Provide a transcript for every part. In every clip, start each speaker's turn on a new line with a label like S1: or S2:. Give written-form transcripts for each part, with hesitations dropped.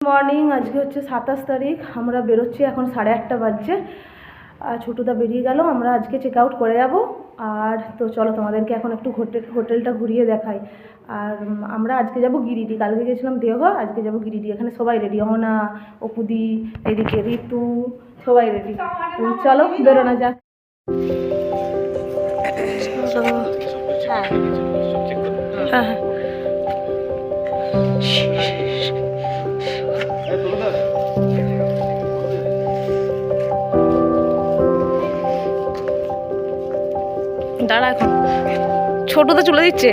S1: Morning. আজকে হচ্ছে 27 তারিখ। আমরা বেরোচ্ছি, এখন 8:30 বাজছে। আর ছোটুদা বেরিয়ে গেল, আমরা আজকে চেক আউট করে যাব। আর তো চলো তোমাদেরকে এখন একটু হোটেলটা ঘুরিয়ে দেখাই। আর আমরা আজকে যাব গিরিডি, কালকে গেছিলাম দেওঘর, আজকে যাব গিরিডি। এখানে সবাই রেডি, অহনা, অপুদি, এদিকে ঋতু, সবাই রেডি। চলো বেরোনো যাক। হ্যাঁ হ্যাঁ দাঁড়া, এখন ছোট তো চলে দিচ্ছে।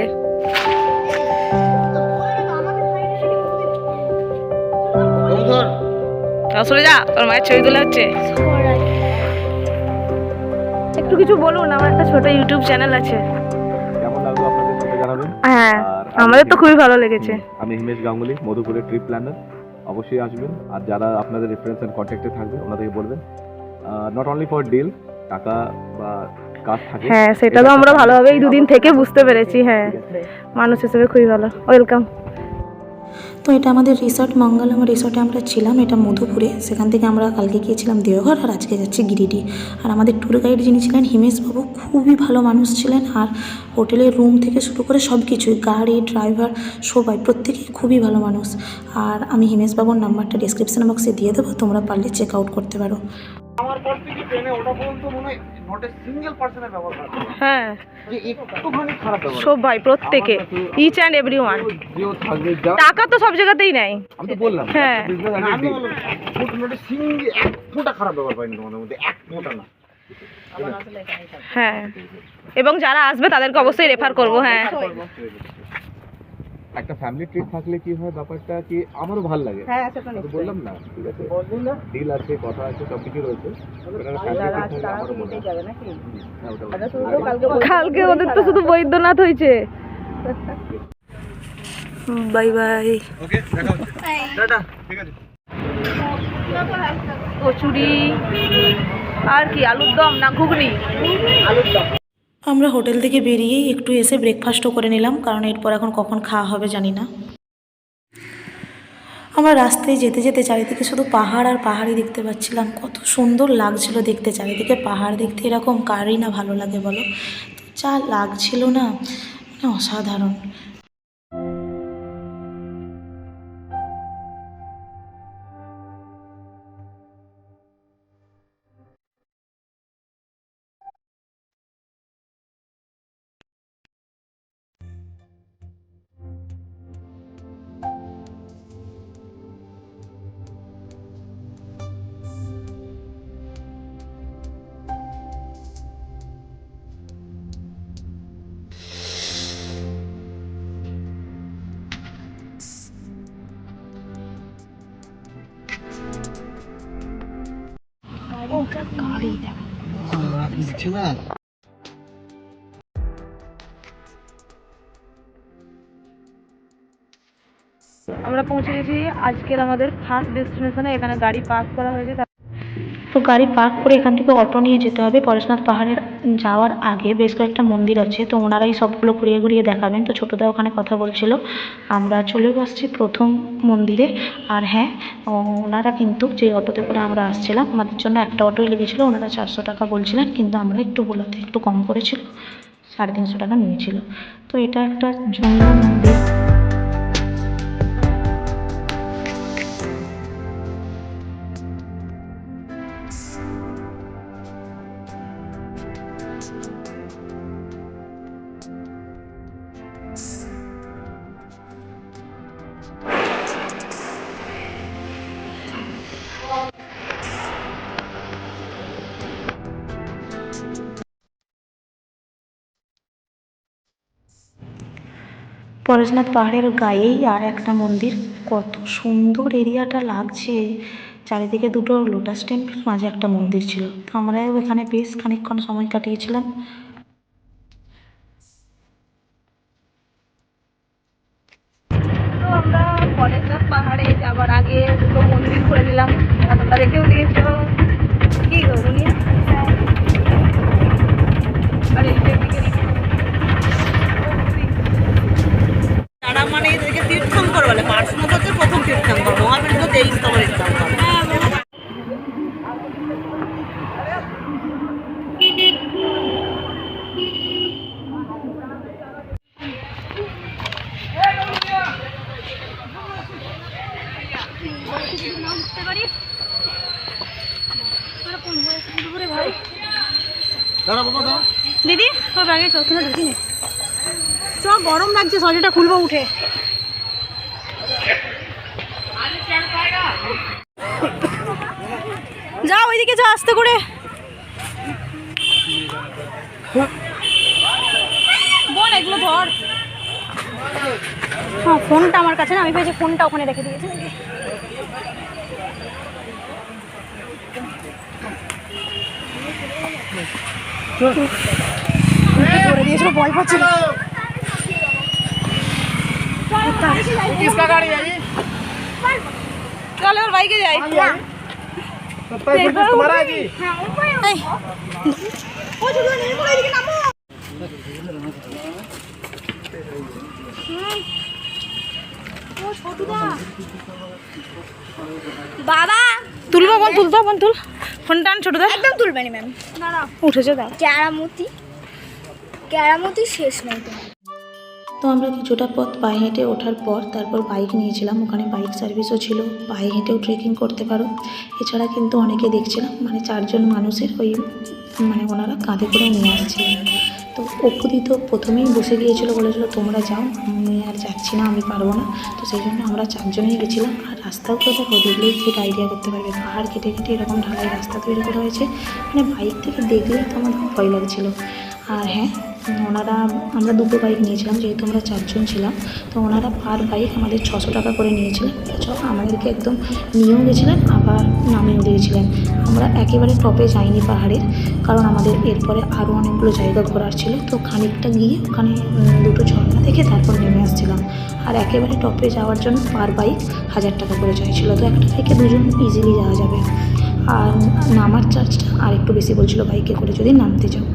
S1: চলে যা, তোর মায়ের ছবি তোলা হচ্ছে। একটু কিছু বলুন, আমার একটা ছোট ইউটিউব চ্যানেল আছে।
S2: কেমন লাগলো আপনাদের সাথে জানাবেন।
S1: হ্যাঁ, আমাদের তো খুবই ভালো লেগেছে।
S2: আমি হিমেশ গাঙ্গুলি, মধুপুরের ট্রিপ প্ল্যানার। অবশ্যই আসবেন। আর যারা আপনাদের রেফারেন্স এন্ড কন্ট্যাক্টে থাকবে ওনাদেরকে বলবেন, নট অনলি ফর ডিল, টাকা বা কাজ থাকে।
S1: হ্যাঁ, সেটা তো আমরা ভালোভাবে এই দুদিন থেকে বুঝতে পেরেছি। হ্যাঁ, মানুষ হিসেবে খুবই ভালো। ওয়েলকাম।
S3: তো এটা আমাদের রিসর্ট মঙ্গলম রিসর্টে আমরা ছিলাম, এটা মধুপুরে। সেখান থেকে আমরা কালকে গিয়েছিলাম দেওঘর, আর আজকে যাচ্ছি গিরিডি। আর আমাদের ট্যুর গাইড যিনি ছিলেন হিমেশবাবু, খুবই ভালো মানুষ ছিলেন। আর হোটেলের রুম থেকে শুরু করে সব কিছুই, গাড়ি, ড্রাইভার, সবাই প্রত্যেকেই খুবই ভালো মানুষ। আর আমি হিমেশবাবুর নাম্বারটা ডিসক্রিপশন বক্সে দিয়ে দেবো, তোমরা পারলে চেক আউট করতে পারো।
S4: আমার পর থেকে ট্রেনে ওটা পর্যন্ত মনে হয় নট এ সিঙ্গেল পার্সনের ব্যবহার খারাপ।
S1: হ্যাঁ,
S4: যে একটুখানি খারাপ ব্যবহার।
S1: সব ভাই, প্রত্যেকে, ইচ অ্যান্ড এভরিওয়ান। টাকা তো সব জায়গাতেই নেই,
S4: আমি তো বললাম।
S1: হ্যাঁ,
S4: আমি নট এ সিঙ্গেল এক ফোঁটা খারাপ ব্যবহার পাইনি তোমাদের মধ্যে, এক ফোঁটা না।
S1: হ্যাঁ, এবং যারা আসবে তাদেরকে অবশ্যই রেফার করবো। হ্যাঁ,
S2: একটা ফ্যামিলি ট্রিপ থাকলে কি হয়, ব্যাপারটা কি আমারও ভালো লাগে।
S1: হ্যাঁ, সেটা নিশ্চয়ই
S2: বললাম না, ঠিক আছে, ডিল আছে, কথা আছে, সব কিছু রয়েছে।
S1: কালকে ওদের তো শুধু বৈদ্যনাথ হয়েছে। Bye bye.
S4: ওকে, দেখা হচ্ছে। টাটা। ঠিক আছে।
S1: কচুরি আর কি, আলুর দম না ঘুগনি? আলুর দম।
S3: আমরা হোটেল থেকে বেরিয়েই একটু এসে ব্রেকফাস্টও করে নিলাম, কারণ এরপর এখন কখন খাওয়া হবে জানি না। আমরা রাস্তায় যেতে যেতে চারিদিকে শুধু পাহাড় আর পাহাড়ই দেখতে পাচ্ছিলাম। কত সুন্দর লাগছিল দেখতে চারিদিকে পাহাড় দেখতে, এরকম কারই না ভালো লাগে বলো। তো যা লাগছিল না, মানে অসাধারণ।
S1: আমরা পৌঁছে গেছি আজকের আমাদের ফার্স্ট ডেস্টিনেশনে। এখানে গাড়ি পার্ক করা হয়েছে।
S3: তো গাড়ি পার্ক করে এখান থেকে অটো নিয়ে যেতে হবে। পরেশনাথ পাহাড়ের যাওয়ার আগে বেশ কয়েকটা মন্দির আছে, তো ওনারাই সবগুলো ঘুরিয়ে ঘুরিয়ে দেখাবেন। তো ছোটোদা ওখানে কথা বলছিল। আমরা চলে আসছি প্রথম মন্দিরে। আর হ্যাঁ, ওনারা কিন্তু যে অটোতে করে আমরা আসছিলাম, আমাদের জন্য একটা অটোই লেগেছিলো। ওনারা 400 টাকা বলছিলেন, কিন্তু আমরা একটু বলাতে একটু কম করেছিল, 350 টাকা নিয়েছিল। তো এটা একটা জৈন মন্দির। পরেশনাথ পাহাড়ের গায়েই আর একটা মন্দির। কত সুন্দর এরিয়াটা লাগছে, চারিদিকে দুটো লোটাস টেম্পল, মাঝে একটা মন্দির ছিল। তো আমরাও এখানে বেশ খানিকক্ষণ সময় কাটিয়েছিলাম।
S1: তো আমরা পরেশনাথ পাহাড়ে যাবার আগে দুটো মন্দির ঘুরে নিলাম। তোমরা দেখেও দিয়েছো কি গো দুনিয়া। আর এই দিকে
S5: তারা মানে এদেরকে তীর্থঙ্কর বলে। পার্শ্বনাথ হচ্ছে প্রথম তীর্থঙ্কর, মহাবীর তো এই
S4: দাঁড়া বাবা দাঁড়া।
S1: দিদি তোর ব্যাগে চশমা ঢুকি নে চ গরম লাগছে সোয়েটারটা খুলবো উঠে যা ওইদিকে যা আস্তে করে বোন এগুলো ধর হ্যাঁ ফোনটা আমার কাছে না আমি ভেবেছি ফোনটা ওখানে রেখে দিয়েছি করে দিয়েছিল ভয় পাচ্ছিল
S4: किसका गाड़ी है ये?
S1: চল এবার বাইকে যাই
S4: सत्ताईस पच्चीस तुम्हारा है जी?
S1: এই, ও ছোট নেই পড়ে এদিকে নামো ও ছোটুদা
S5: বাবা
S1: তুলবো বোন তুলতো বোন তুল ফোনটা আন ছোটুদা
S5: একদম তুলবেনি ম্যাম
S1: উঠেছে দাও
S5: ক্যারামতি শেষ নেই তো
S3: তো আমরা কিছুটা পথ পায়ে হেঁটে ওঠার পর তারপর বাইক নিয়েছিলাম, ওখানে বাইক সার্ভিসও ছিল, পায়ে হেঁটেও ট্রেকিং করতে পারো। এছাড়া কিন্তু অনেকে দেখছিলাম মানে 4 জন মানুষের ওই মানে ওনারা কাঁধে করে নিয়ে আসছিলেন। তো অপুদি তো প্রথমেই বসে গিয়েছিল, বলেছিল তোমরা যাও, আমি আর যাচ্ছি না, আমি পারবো না। তো সেই জন্য আমরা 4 জনেই গেছিলাম। আর রাস্তাও তো দেখো, দেখলেই ঠিক আইডিয়া করতে পারবে, পাহাড় কেটে কেটে এরকম ঢালাই রাস্তা তৈরি করা হয়েছে, মানে বাইক থেকে দেখলেই তো আমাদের ভয় লাগছিল। আর হ্যাঁ, ওনারা আমরা 2টো বাইক নিয়েছিলাম, যেহেতু আমরা 4 জন ছিলাম। তো ওনারা পার বাইক আমাদের 600 টাকা করে নিয়েছিলেন। আমাদেরকে একদম নিয়েও গেছিলেন, আবার নামিয়েও দিয়েছিলেন। আমরা একেবারে টপে যাইনি পাহাড়ের, কারণ আমাদের এরপরে আরও অনেকগুলো জায়গা ঘোরার ছিল। তো খানিকটা গিয়ে ওখানে 2টো ঝর্ণা দেখে তারপর নেমে আসছিলাম। আর একেবারে টপে যাওয়ার জন্য পার বাইক 1000 টাকা করে চাইছিল। তো একটা বাইকে 2 জন ইজিলি যাওয়া যাবে। আর নামার চার্জটা আর একটু বেশি বলছিল বাইকে করে যদি নামতে চাও।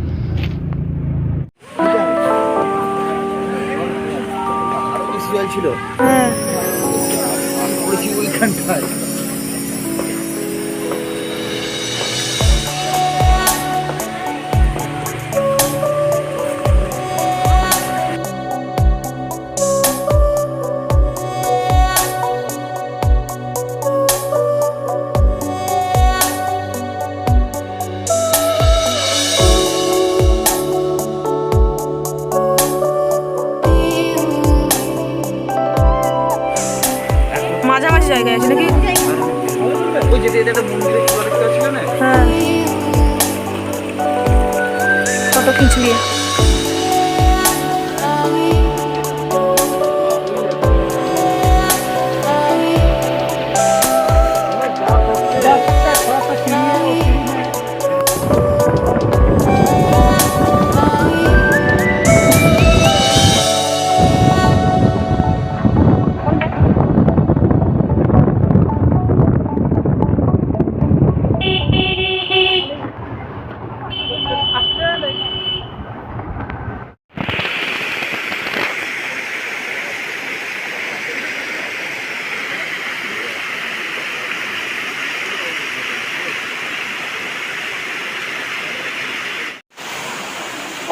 S4: জল ছিল পড়েছি ওইখানটায়।
S1: মাঝামাঝি জায়গায় আছে নাকি?
S4: ওই যেটা এটা একটা মন্দিরের একটা ছিল না,
S1: হ্যাঁ কত খিচুড়ি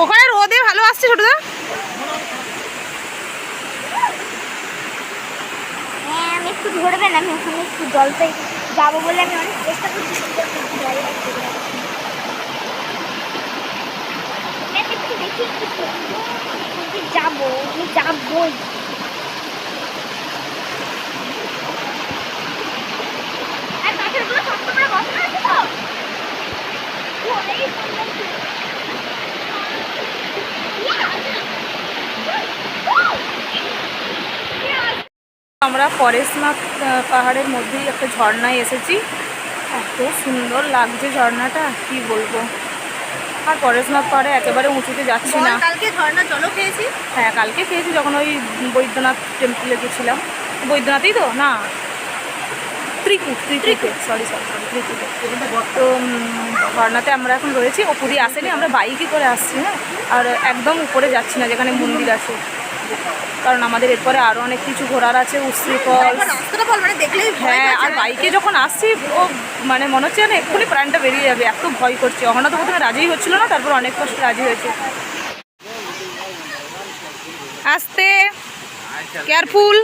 S1: ওখানে রোদে ভালো আসছে ছোটদা।
S5: হ্যাঁ আমি একটু ধরবেন, আমি ওখানে একটু জলতে যাবো বলে আমি অনেক চেষ্টা করছি, একটু দেখি একটু যাবো, আমি যাবোই। আর পাখিগুলো শক্ত করে বসে আছে তো
S1: আমরা পরেশনাথ পাহাড়ের মধ্যেই একটা ঝর্ণায় এসেছি। এত সুন্দর লাগছে ঝর্ণাটা, কি বলবো। আর পরেশনাথ পাহাড়ে একেবারে উঁচুতে যাচ্ছি না।
S5: কালকে ঝর্ণা জলও খেয়েছি।
S1: হ্যাঁ কালকে খেয়েছি, যখন ওই বৈদ্যনাথ টেম্পলে গেছিলাম। বৈদ্যনাথই তো না, ত্রিকুট, সরি ত্রিকুট। তো ঝর্ণাতে আমরা এখন রয়েছি। অপুরি আসেনি, আমরা বাইকে করে আসছি। হ্যাঁ, আর একদম উপরে যাচ্ছি না যেখানে মন্দির আছে, কারণ আমাদের এরপরে আরও অনেক কিছু ঘোরার আছে। উশ্রী ফলস, হ্যাঁ। আর বাইকে যখন আসছি ও মানে মনে হচ্ছে না এক্ষুনি প্রাণটা বেরিয়ে যাবে, এত ভয় করছে। ওখানে তো প্রথমে রাজিই হচ্ছিল না, তারপর অনেক কষ্ট রাজি হয়েছে। আস্তে, কেয়ারফুল।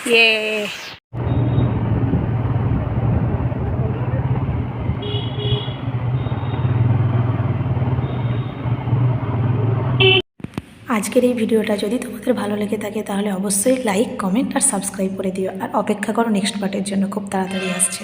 S3: ये আজকের এই ভিডিওটা যদি তোমাদের ভালো লেগে থাকে তাহলে অবশ্যই লাইক, কমেন্ট আর সাবস্ক্রাইব করে দিও। আর অপেক্ষা করো নেক্সট পার্টের জন্য, খুব তাড়াতাড়ি আসছে।